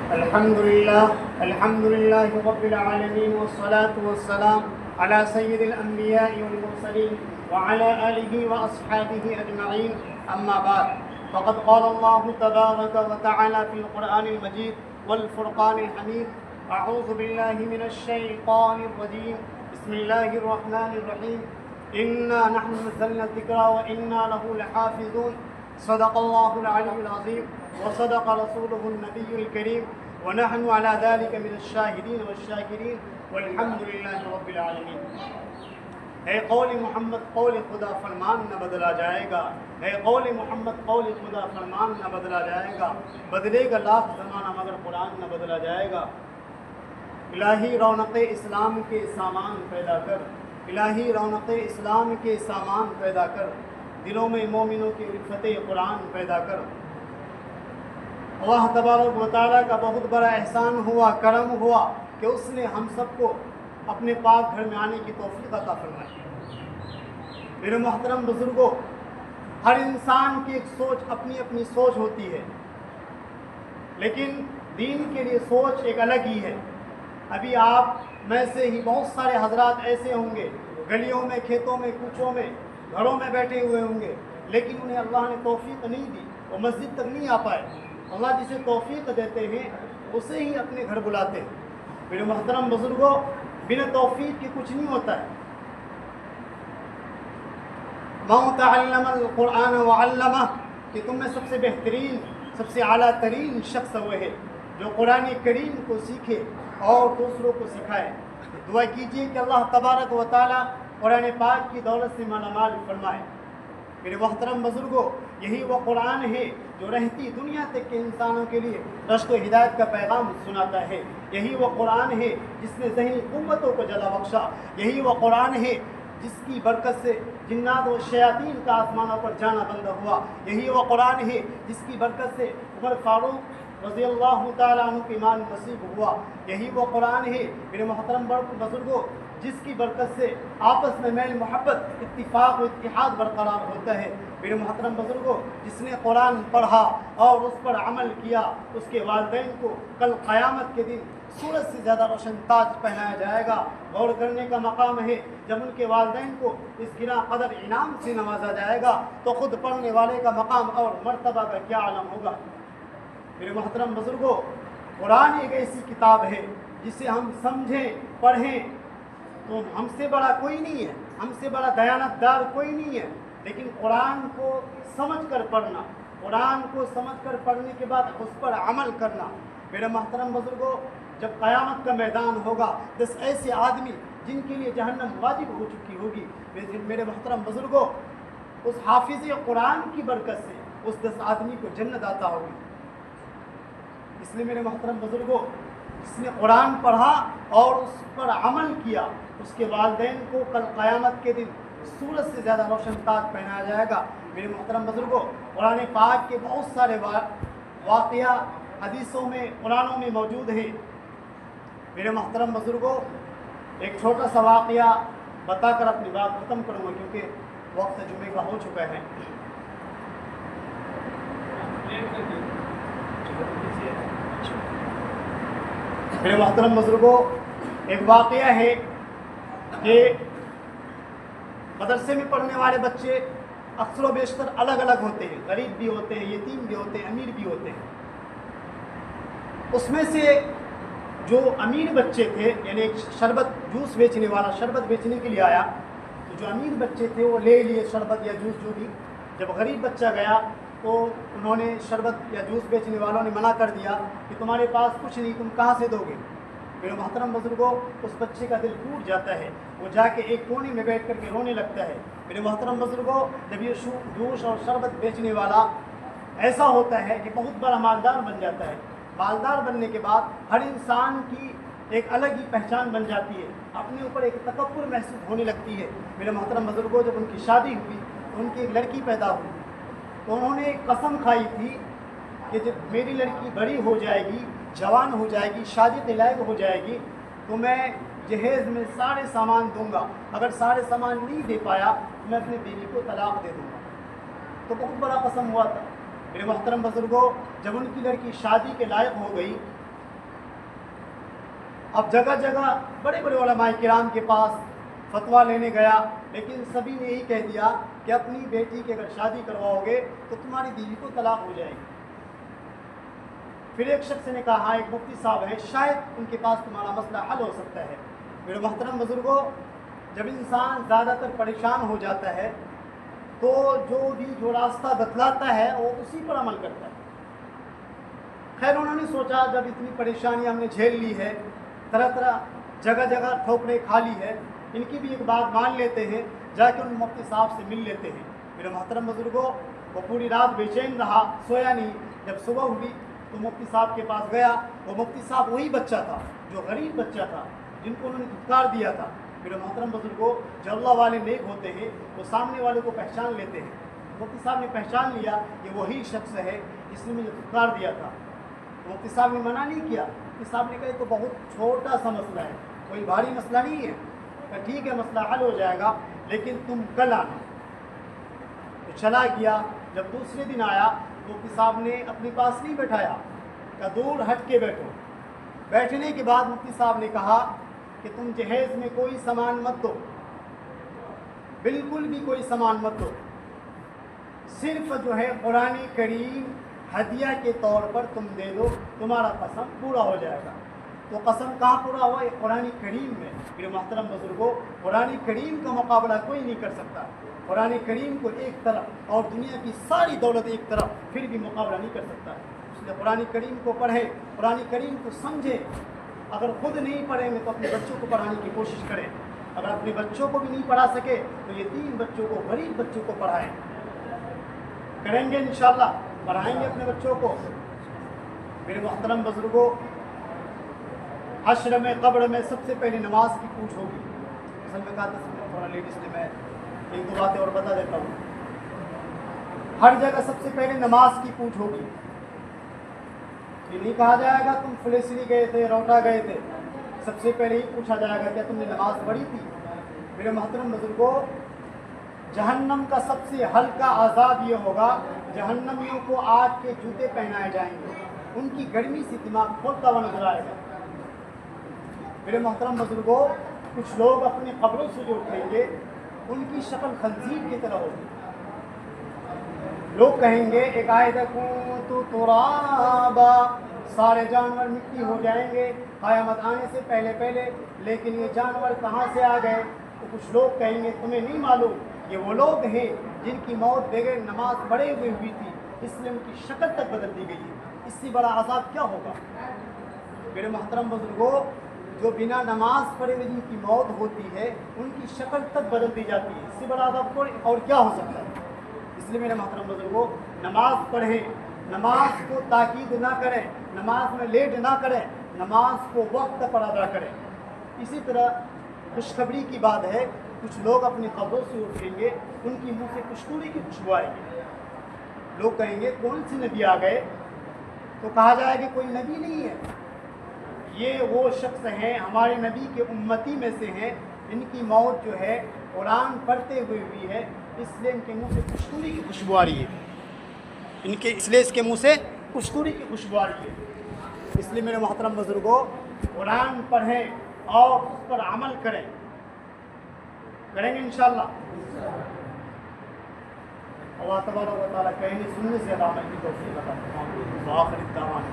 الحمد لله رب العالمين والصلاة والسلام على سيد الأنبياء والمرسلين وعلى آله وأصحابه أجمعين. أما بعد، فقد قال الله تبارك وتعالى في القرآن المجيد والفرقان الحميد: أعوذ بالله من الشيطان الرجيم، بسم الله الرحمن الرحيم، إنا نحن نزلنا الذكر وإنا له لحافظون. صدق الله العلي العظيم وصدق رسوله النبي الكريم، ونحن على ذلك من الشاهدين والشاكرين، والحمد لله رب العالمین. اے قول محمد قول خدا فرمان نہ بدلا جائے گا، اے قول محمد قول خدا فرمان نہ بدلا جائے گا، بدلے گا لاکھ زمانہ مگر قرآن نہ بدلا جائے گا. الہی رونق اسلام کے سامان پیدا کر، الہی رونق اسلام کے سامان پیدا کر، دلوں میں مومنوں کی الفت قرآن پیدا کر. اللہ تبارک و تعالیٰ کا بہت بڑا احسان ہوا، کرم ہوا کہ اس نے ہم سب کو اپنے پاک گھر میں آنے کی توفیق عطا فرمائی. میرے محترم بزرگوں، ہر انسان کی ایک سوچ اپنی اپنی سوچ ہوتی ہے، لیکن دین کے لیے سوچ ایک الگ ہی ہے. ابھی آپ میں سے ہی بہت سارے حضرات ایسے ہوں گے، گلیوں میں، کھیتوں میں، کوچوں میں، گھروں میں بیٹھے ہوئے ہوں گے، لیکن انہیں اللہ نے توفیق نہیں دی، وہ مسجد تک نہیں آ پائے. اللہ جسے توفیق دیتے ہیں اسے ہی اپنے گھر بلاتے ہیں. میرے محترم بزرگوں، بنا توفیق کے کچھ نہیں ہوتا ہے. من تعلم القرآن وعلمہ، کہ تم میں سب سے بہترین، سب سے اعلیٰ ترین شخص وہ ہے جو قرآن کریم کو سیکھے اور دوسروں کو سکھائے. دعا کیجیے کہ اللہ تبارک و تعالیٰ قرآن پاک کی دولت سے مالا مال فرمائے. میرے محترم بزرگوں، یہی وہ قرآن ہے جو رہتی دنیا تک کے انسانوں کے لیے رشد و ہدایت کا پیغام سناتا ہے. یہی وہ قرآن ہے جس نے ذہنی قوتوں کو جلا بخشا. یہی وہ قرآن ہے جس کی برکت سے جنات و شیاطین کا آسمانوں پر جانا بند ہوا. یہی وہ قرآن ہے جس کی برکت سے عمر فاروق رضی اللہ تعالیٰ عنہ کو ایمان نصیب ہوا. یہی وہ قرآن ہے میرے محترم بزرگوں جس کی برکت سے آپس میں میل محبت، اتفاق و اتحاد برقرار ہوتا ہے. میرے محترم بزرگوں، جس نے قرآن پڑھا اور اس پر عمل کیا، اس کے والدین کو کل قیامت کے دن سورج سے زیادہ روشن تاج پہنایا جائے گا. غور کرنے کا مقام ہے، جب ان کے والدین کو اس گراں قدر انعام سے نوازا جائے گا تو خود پڑھنے والے کا مقام اور مرتبہ کا کیا عالم ہوگا. میرے محترم بزرگوں، قرآن ایک ایسی کتاب ہے جسے ہم سمجھیں، پڑھیں تو ہم سے بڑا کوئی نہیں ہے، ہم سے بڑا دیانت دار کوئی نہیں ہے. لیکن قرآن کو سمجھ کر پڑھنا، قرآن کو سمجھ کر پڑھنے کے بعد اس پر عمل کرنا. میرے محترم بزرگوں، جب قیامت کا میدان ہوگا 10 ایسے آدمی جن کے لیے جہنم واجب ہو چکی ہوگی، میرے محترم بزرگوں اس حافظ قرآن کی برکت سے اس 10 آدمی کو جنت عطا ہوگی. اس لیے میرے محترم بزرگوں، جس نے قرآن پڑھا اور اس پر عمل کیا، اس کے والدین کو کل قیامت کے دن سورج سے زیادہ روشن تاج پہنایا جائے گا. میرے محترم بزرگوں، قرآن پاک کے بہت سارے واقعہ حدیثوں میں، قرآنوں میں موجود ہیں. میرے محترم بزرگوں، ایک چھوٹا سا واقعہ بتا کر اپنی بات ختم کروں گا کیونکہ وقت جمعے کا ہو چکا ہے. میرے محترم بزرگوں، ایک واقعہ ہے کہ مدرسے میں پڑھنے والے بچے اکثر و بیشتر الگ الگ ہوتے ہیں، غریب بھی ہوتے ہیں، یتیم بھی ہوتے ہیں، امیر بھی ہوتے ہیں. اس میں سے جو امیر بچے تھے، یعنی ایک شربت جوس بیچنے والا شربت بیچنے کے لیے آیا، تو جو امیر بچے تھے وہ لے لیے شربت یا جوس جو بھی. جب غریب بچہ گیا تو انہوں نے شربت یا جوس بیچنے والوں نے منع کر دیا کہ تمہارے پاس کچھ نہیں، تم کہاں سے دو گے. میرے محترم بزرگوں، اس بچے کا دل ٹوٹ جاتا ہے، وہ جا کے ایک کونے میں بیٹھ کر کے رونے لگتا ہے. میرے محترم بزرگوں، جب یہ جوس اور شربت بیچنے والا ایسا ہوتا ہے کہ بہت بڑا مالدار بن جاتا ہے. مالدار بننے کے بعد ہر انسان کی ایک الگ ہی پہچان بن جاتی ہے، اپنے اوپر ایک تکبر محسوس ہونے لگتی ہے. میرے محترم بزرگوں، جب ان کی شادی ہوئی تو ان کی ایک لڑکی پیدا ہوئی، تو انہوں نے ایک قسم کھائی تھی کہ جب میری لڑکی بڑی ہو جائے گی، جوان ہو جائے گی، شادی کے لائق ہو جائے گی تو میں جہیز میں سارے سامان دوں گا. اگر سارے سامان نہیں دے پایا تو میں اپنی بیوی کو طلاق دے دوں گا. تو بہت بڑا قسم ہوا تھا. میرے محترم بزرگوں، جب ان کی لڑکی شادی کے لائق ہو گئی اب جگہ جگہ بڑے بڑے علماء کرام کے پاس فتویٰ لینے گیا، لیکن سبھی نے یہی کہہ دیا کہ اپنی بیٹی کی اگر شادی کرواؤ گے تو تمہاری بیوی کو طلاق ہو جائے گی۔ پھر ایک شخص نے کہا ہاں ایک مفتی صاحب ہیں، شاید ان کے پاس تمہارا مسئلہ حل ہو سکتا ہے۔ میرے محترم بزرگوں، جب انسان زیادہ تر پریشان ہو جاتا ہے تو جو راستہ بتلاتا ہے وہ اسی پر عمل کرتا ہے۔ خیر انہوں نے سوچا جب اتنی پریشانی ہم نے جھیل لی ہے، طرح طرح جگہ جگہ ٹھوکریں کھا لی ہے، ان کی بھی ایک بات مان لیتے ہیں، جا کے ان مفتی صاحب سے مل لیتے ہیں۔ میرے محترم بزرگوں، وہ پوری رات بے چین رہا، سویا نہیں۔ جب صبح ہوئی تو مفتی صاحب کے پاس گیا۔ وہ مفتی صاحب وہی بچہ تھا جو غریب بچہ تھا، جن کو انہوں نے دھتکار دیا تھا۔ میرے محترم بزرگوں، جو اللہ والے نیک ہوتے ہیں وہ سامنے والے کو پہچان لیتے ہیں۔ مفتی صاحب نے پہچان لیا کہ وہی شخص ہے جس نے مجھے دھتکار دیا تھا۔ مفتی صاحب نے منع نہیں کیا۔ مفتی صاحب نے کہا یہ تو بہت چھوٹا سا مسئلہ ہے، کوئی بھاری مسئلہ نہیں ہے، کہ ٹھیک ہے مسئلہ حل ہو جائے گا، لیکن تم کل آنا۔ تو چلا گیا۔ جب دوسرے دن آیا تو مفتی صاحب نے اپنے پاس نہیں بٹھایا، کہ دور ہٹ کے بیٹھو۔ بیٹھنے کے بعد مفتی صاحب نے کہا کہ تم جہیز میں کوئی سامان مت دو، بالکل بھی کوئی سامان مت دو، صرف جو ہے قرآن کریم ہدیہ کے طور پر تم دے دو، تمہارا قسم پورا ہو جائے گا۔ تو قسم کہاں پورا ہوا؟ یہ قرآن کریم میں۔ میرے محترم بزرگوں، قرآن کریم کا مقابلہ کوئی نہیں کر سکتا۔ قرآن کریم کو ایک طرف اور دنیا کی ساری دولت ایک طرف، پھر بھی مقابلہ نہیں کر سکتا۔ اس لیے قرآن کریم کو پڑھیں، قرآن کریم کو سمجھیں۔ اگر خود نہیں پڑھیں گے تو اپنے بچوں کو پڑھانے کی کوشش کریں۔ اگر اپنے بچوں کو بھی نہیں پڑھا سکے تو یتیم بچوں کو، غریب بچوں کو پڑھائیں۔ کریں گے انشاءاللہ، پڑھائیں گے اپنے بچوں کو۔ میرے محترم بزرگوں، حشر میں قبر میں سب سے پہلے نماز کی پوچھ ہوگی۔ اصل میں کہا تھا تھوڑا لیڈیز نے، میں ایک دو باتیں اور بتا دیتا ہوں۔ ہر جگہ سب سے پہلے نماز کی پوچھ ہوگی۔ یہ نہیں کہا جائے گا تم فلسطین گئے تھے، روٹا گئے تھے، سب سے پہلے ہی پوچھا جائے گا کیا تم نے نماز پڑھی تھی؟ میرے محترم بزرگوں، جہنم کا سب سے ہلکا عذاب یہ ہوگا، جہنمیوں کو آگ کے جوتے پہنائے جائیں گے، ان کی گرمی سے دماغ کھولتا ہوا نظر آئے گا۔ میرے محترم بزرگوں، کچھ لوگ اپنی قبروں سے جو اٹھیں گے ان کی شکل خنزیر کی طرح ہوگی۔ لوگ کہیں گے ایک آیت تو ترابا، سارے جانور مٹی ہو جائیں گے قیامت آنے سے پہلے پہلے، لیکن یہ جانور کہاں سے آ گئے؟ تو کچھ لوگ کہیں گے تمہیں نہیں معلوم، یہ وہ لوگ ہیں جن کی موت بغیر نماز پڑھے ہوئے ہوئی تھی، اس لیے ان کی شکل تک بدل دی گئی ہے۔ اس سے بڑا عذاب کیا ہوگا؟ میرے محترم بزرگوں، جو بنا نماز پڑھے ہوئے جن کی موت ہوتی ہے ان کی شکل تک بدل دی جاتی ہے، اس سے بڑا عذاب اور کیا ہو سکتا ہے؟ اس لیے میرے محترم بزرگوں، نماز پڑھیں، نماز کو تاکید نہ کریں، نماز میں لیٹ نہ کریں، نماز کو وقت پر ادا کریں۔ اسی طرح خوشخبری کی بات ہے، کچھ لوگ اپنی قبروں سے اٹھیں گے، ان کی منہ سے کستوری کی خوشبو آئے گی۔ لوگ کہیں گے کون سے نبی آ گئے؟ تو کہا جائے کہ کوئی نبی نہیں ہے، یہ وہ شخص ہیں ہمارے نبی کے امتی میں سے ہیں، ان کی موت جو ہے قرآن پڑھتے ہوئے ہوئی ہے، اس لیے ان کے منہ سے کستوری کی خوشبو آ رہی ہے، اس لیے اس کے منہ سے کستوری کی خوشبو آ رہی ہے۔ اس لیے میرے محترم بزرگوں، قرآن پڑھیں اور اس پر عمل کریں گے انشاءاللہ۔ اللہ تبارک و تعالیٰ کہنے سننے سے عمل کی توفیق عطا فرمائے۔ وآخر الدعوانا